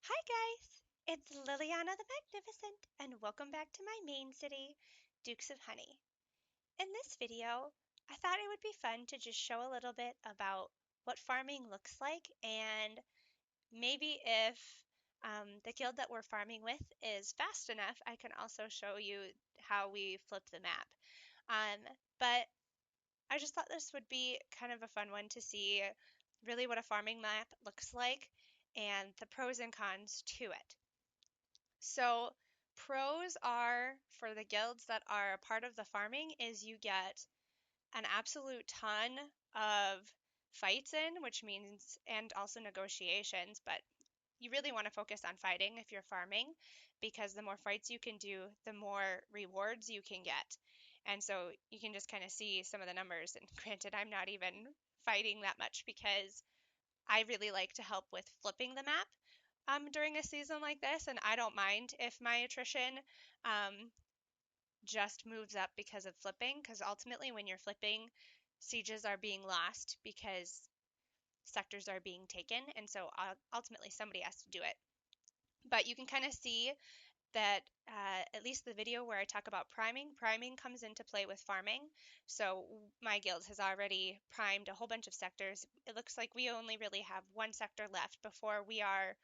Hi guys, it's Liliana the Magnificent and welcome back to my main city, Dukes of Honey. In this video, I thought it would be fun to just show a little bit about what farming looks like and maybe if the guild that we're farming with is fast enough, I can also show you how we flip the map. Um, but I just thought this would be kind of a fun one to see really what a farming map looks like and the pros and cons to it. So pros are for the guilds that are a part of the farming is you get an absolute ton of fights in, which means, and also negotiations, but you really want to focus on fighting if you're farming because the more fights you can do, the more rewards you can get. And so you can just kind of see some of the numbers. And granted, I'm not even fighting that much because I really like to help with flipping the map during a season like this, and I don't mind if my attrition um, just moves up because of flipping, because ultimately when you're flipping, sieges are being lost because sectors are being taken, and so ultimately somebody has to do it. But you can kind of see that at least the video where I talk about priming comes into play with farming. So my guild has already primed a whole bunch of sectors. It looks like we only really have one sector left before we are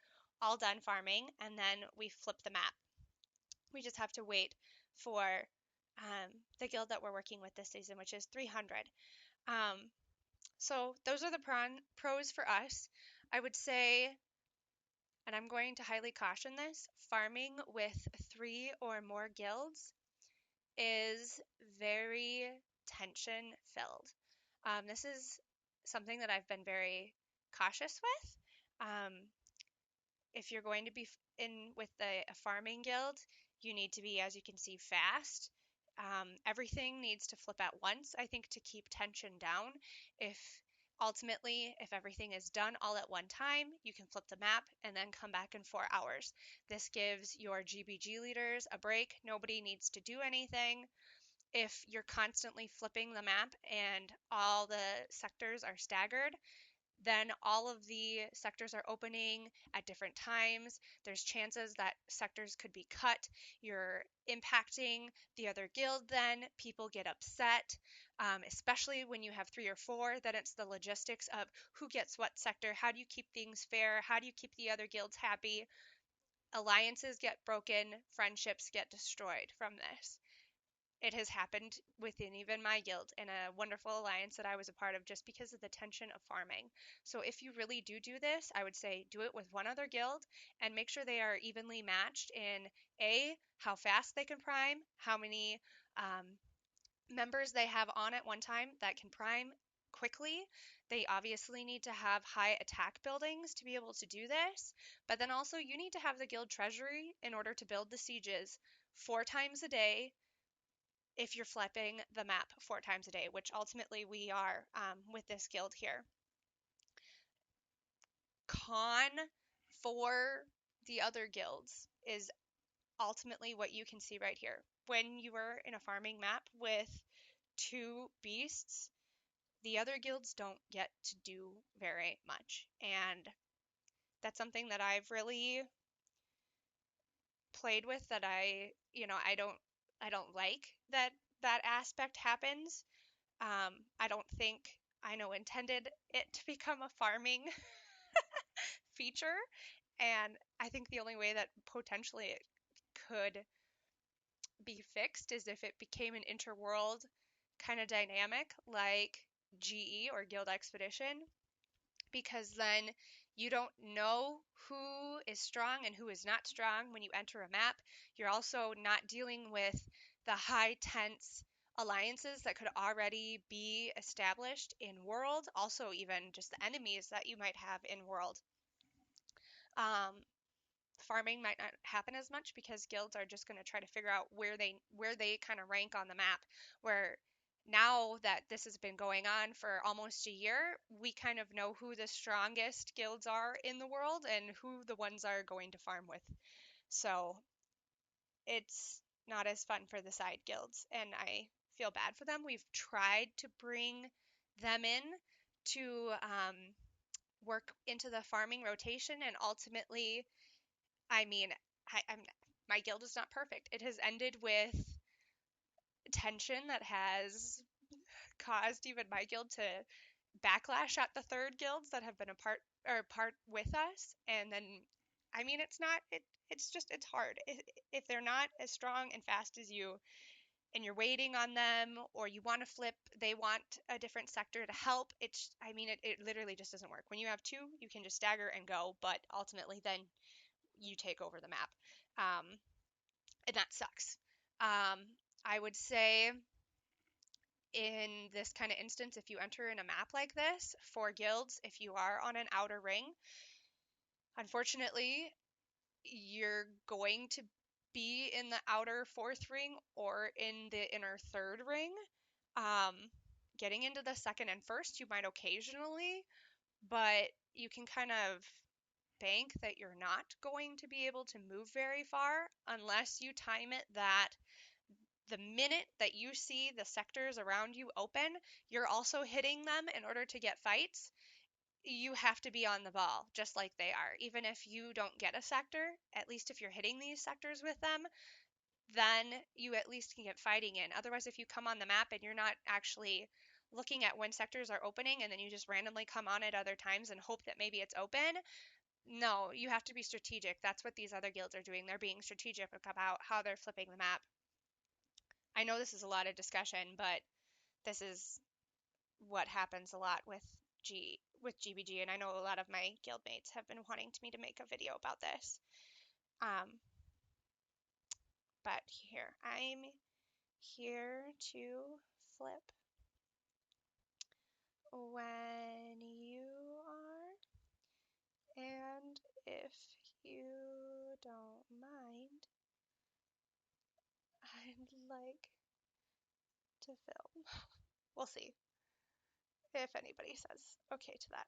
all done farming, and then we flip the map. We just have to wait for the guild that we're working with this season, which is 300. Um, so those are the pros for us. I would say, and I'm going to highly caution this, farming with 3 or more guilds is very tension filled. This is something that I've been very cautious with. If you're going to be in with a farming guild, you need to be, as you can see, fast. Everything needs to flip at once, I think, to keep tension down. If ultimately, if everything is done all at one time, you can flip the map and then come back in 4 hours. This gives your GBG leaders a break. Nobody needs to do anything. If you're constantly flipping the map and all the sectors are staggered, then all of the sectors are opening at different times. There's chances that sectors could be cut. You're impacting the other guild then. People get upset, especially when you have 3 or 4. Then it's the logistics of who gets what sector. How do you keep things fair? How do you keep the other guilds happy? Alliances get broken. Friendships get destroyed from this. It has happened within even my guild in a wonderful alliance that I was a part of just because of the tension of farming. So if you really do this, I would say do it with one other guild and make sure they are evenly matched in A, how fast they can prime, how many members they have on at one time that can prime quickly. They obviously need to have high attack buildings to be able to do this, but then also you need to have the guild treasury in order to build the sieges 4 times a day if you're flipping the map 4 times a day, which ultimately we are with this guild here. Con for the other guilds is ultimately what you can see right here. When you are in a farming map with 2 beasts, the other guilds don't get to do very much. And that's something that I've really played with that I don't like that aspect happens. I don't think I intended it to become a farming feature, and I think the only way that potentially it could be fixed is if it became an interworld kind of dynamic like GE or Guild Expedition, because then you don't know who is strong and who is not strong when you enter a map. You're also not dealing with the high tense alliances that could already be established in world, also even just the enemies that you might have in world. Um, Farming might not happen as much because guilds are just going to try to figure out where they kind of rank on the map, where now that this has been going on for almost a year, we kind of know who the strongest guilds are in the world and who the ones are going to farm with. So it's not as fun for the side guilds, and I feel bad for them. We've tried to bring them in to work into the farming rotation, and ultimately I mean, my guild is not perfect. It has ended with tension that has caused even my guild to backlash at the third guilds that have been a part with us. And then, I mean, it's just, it's hard. If they're not as strong and fast as you, and you're waiting on them, or you want to flip, they want a different sector to help, it literally just doesn't work. When you have two, you can just stagger and go, but ultimately then you take over the map. And that sucks. I would say in this kind of instance, if you enter in a map like this for guilds, if you are on an outer ring, unfortunately, you're going to be in the outer fourth ring or in the inner third ring. Um, Getting into the second and first, you might occasionally, but you can kind of bank that you're not going to be able to move very far unless you time it that the minute that you see the sectors around you open, you're also hitting them in order to get fights. You have to be on the ball just like they are. Even if you don't get a sector, at least if you're hitting these sectors with them, then you at least can get fighting in. Otherwise, if you come on the map and you're not actually looking at when sectors are opening and then you just randomly come on at other times and hope that maybe it's open, no, you have to be strategic. That's what these other guilds are doing. They're being strategic about how they're flipping the map. I know this is a lot of discussion, but this is what happens a lot with GBG, and I know a lot of my guildmates have been wanting me to make a video about this. But here, I'm here to flip when you are, and if you don't mind, I'd like to film. We'll see if anybody says okay to that.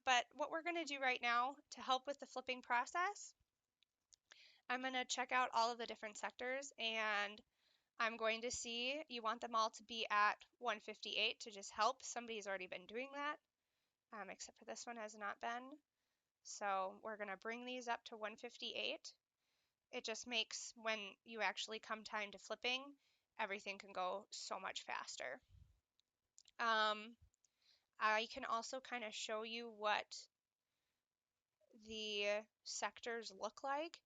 But what we're going to do right now to help with the flipping process, I'm going to check out all of the different sectors, and I'm going to see, you want them all to be at 158 to just help. Somebody's already been doing that, except for this one has not been. So we're going to bring these up to 158. It just makes, when you actually come time to flipping, everything can go so much faster. I can also kind of show you what the sectors look like.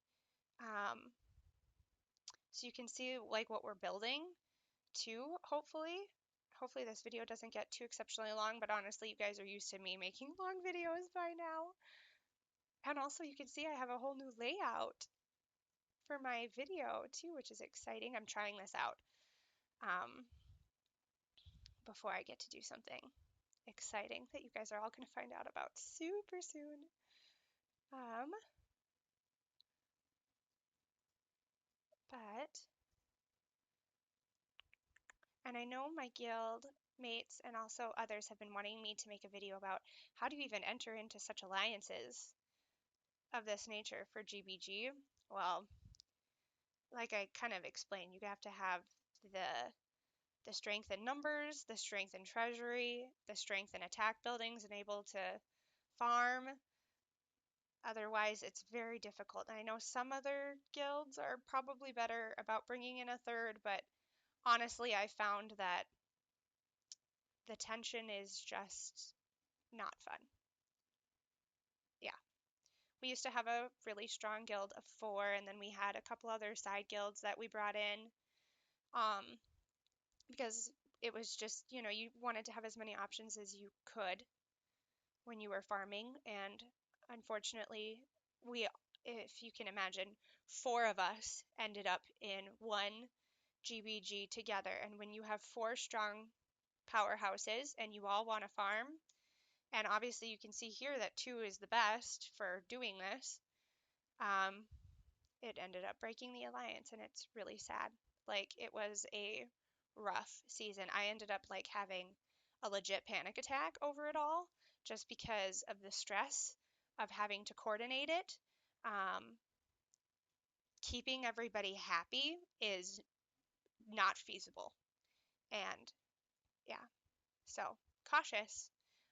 So you can see like what we're building too, hopefully. Hopefully this video doesn't get too exceptionally long, but honestly, you guys are used to me making long videos by now. And also you can see I have a whole new layout for my video too, which is exciting. I'm trying this out before I get to do something exciting that you guys are all going to find out about super soon. And I know my guild mates and also others have been wanting me to make a video about how do you even enter into such alliances of this nature for GBG. Well, like I kind of explained, you have to have the strength in numbers, the strength in treasury, the strength in attack buildings, and able to farm. Otherwise, it's very difficult. And I know some other guilds are probably better about bringing in a third, but honestly, I found that the tension is just not fun. Yeah. We used to have a really strong guild of 4, and then we had a couple other side guilds that we brought in because it was just, you wanted to have as many options as you could when you were farming. And unfortunately, if you can imagine, 4 of us ended up in one GBG together. And when you have 4 strong powerhouses and you all want to farm, and obviously you can see here that 2 is the best for doing this, it ended up breaking the alliance, and it's really sad. Like, it was a rough season. I ended up like having a legit panic attack over it all just because of the stress of having to coordinate it. Keeping everybody happy is not feasible. And yeah, so cautious.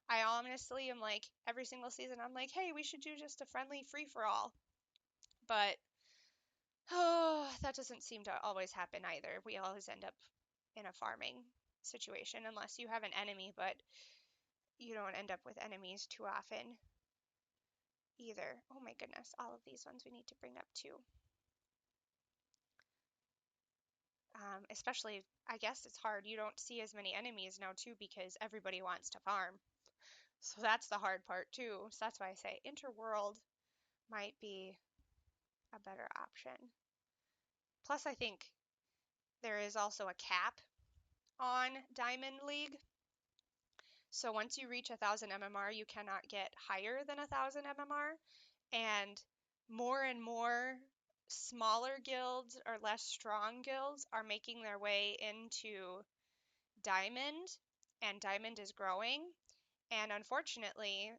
I honestly am like, every single season, I'm like, hey, we should do just a friendly free for all. But oh, that doesn't seem to always happen either. We always end up in a farming situation unless you have an enemy, but you don't end up with enemies too often either. Oh my goodness, all of these ones we need to bring up too. Especially, I guess it's hard. You don't see as many enemies now too because everybody wants to farm. So that's the hard part too. So that's why I say interworld might be a better option. Plus, I think there is also a cap on Diamond League. So once you reach 1,000 MMR, you cannot get higher than 1,000 MMR. And more smaller guilds or less strong guilds are making their way into Diamond, and Diamond is growing. And unfortunately,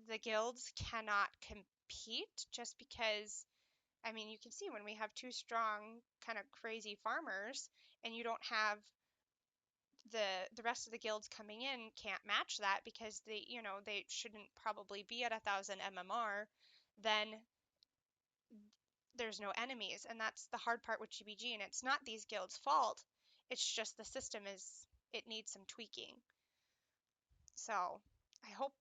the guilds cannot compete just because, I mean, you can see when we have two strong, kind of crazy farmers, and you don't have the rest of the guilds coming in can't match that because they shouldn't probably be at 1,000 MMR, then there's no enemies, and that's the hard part with GBG. And it's not these guilds' fault. It's just the system it needs some tweaking. So I hope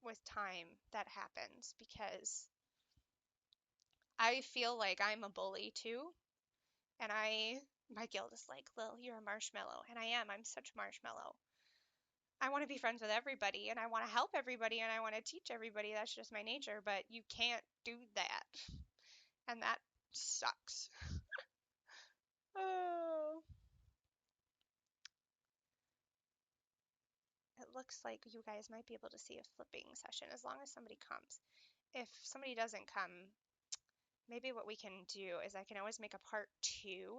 with time that happens because I feel like I'm a bully too, and my guild is like, Lil, you're a marshmallow, and I am. I'm such marshmallow. I want to be friends with everybody, and I want to help everybody, and I want to teach everybody. That's just my nature, but you can't do that, and that sucks. Oh. It looks like you guys might be able to see a flipping session as long as somebody comes. If somebody doesn't come, maybe what we can do is I can always make a part 2,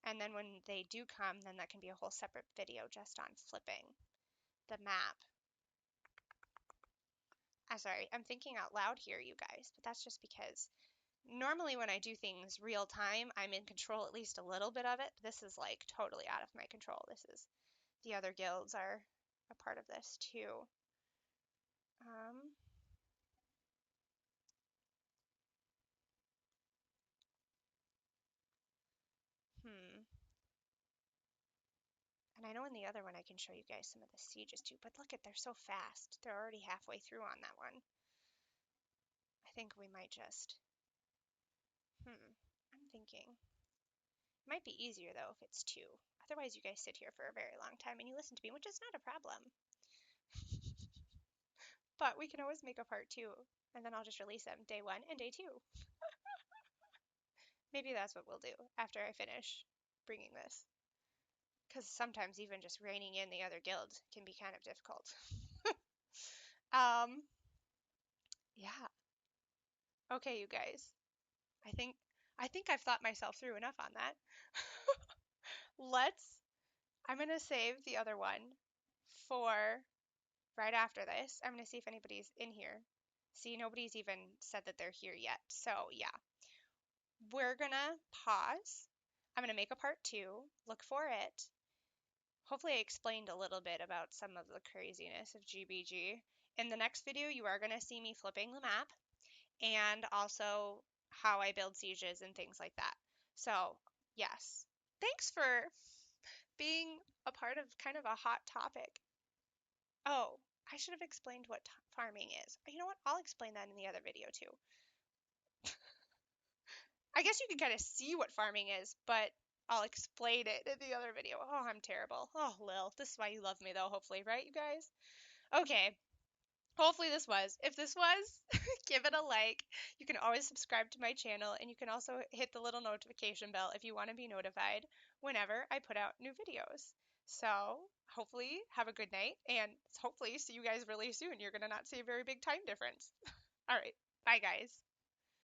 and then when they do come, then that can be a whole separate video just on flipping the map. I'm sorry, I'm thinking out loud here, you guys, but that's just because normally when I do things real time, I'm in control at least a little bit of it. This is like totally out of my control. The other guilds are a part of this too. Um, hmm. And I know in the other one I can show you guys some of the sieges too, but look at, they're so fast. They're already halfway through on that one. I think we might just, I'm thinking. It might be easier though if it's 2. Otherwise you guys sit here for a very long time and you listen to me, which is not a problem. But we can always make a part 2, and then I'll just release them day 1 and day 2. Maybe that's what we'll do after I finish bringing this. Because sometimes even just reining in the other guilds can be kind of difficult. Yeah. Okay, you guys. I think I've thought myself through enough on that. I'm gonna save the other one for right after this. I'm gonna see if anybody's in here. See, nobody's even said that they're here yet. So yeah, we're gonna pause. I'm gonna make a part 2. Look for it. Hopefully I explained a little bit about some of the craziness of GBG. In the next video, you are gonna see me flipping the map and also how I build sieges and things like that. So yes, thanks for being a part of kind of a hot topic. Oh, I should have explained what farming is. You know what? I'll explain that in the other video too. I guess you can kind of see what farming is, but I'll explain it in the other video. Oh, I'm terrible. Oh, Lil, this is why you love me though, hopefully, right, you guys? Okay, hopefully this was. If this was, give it a like. You can always subscribe to my channel, and you can also hit the little notification bell if you want to be notified whenever I put out new videos. So hopefully have a good night, and hopefully see you guys really soon. You're going to not see a very big time difference. All right, bye guys.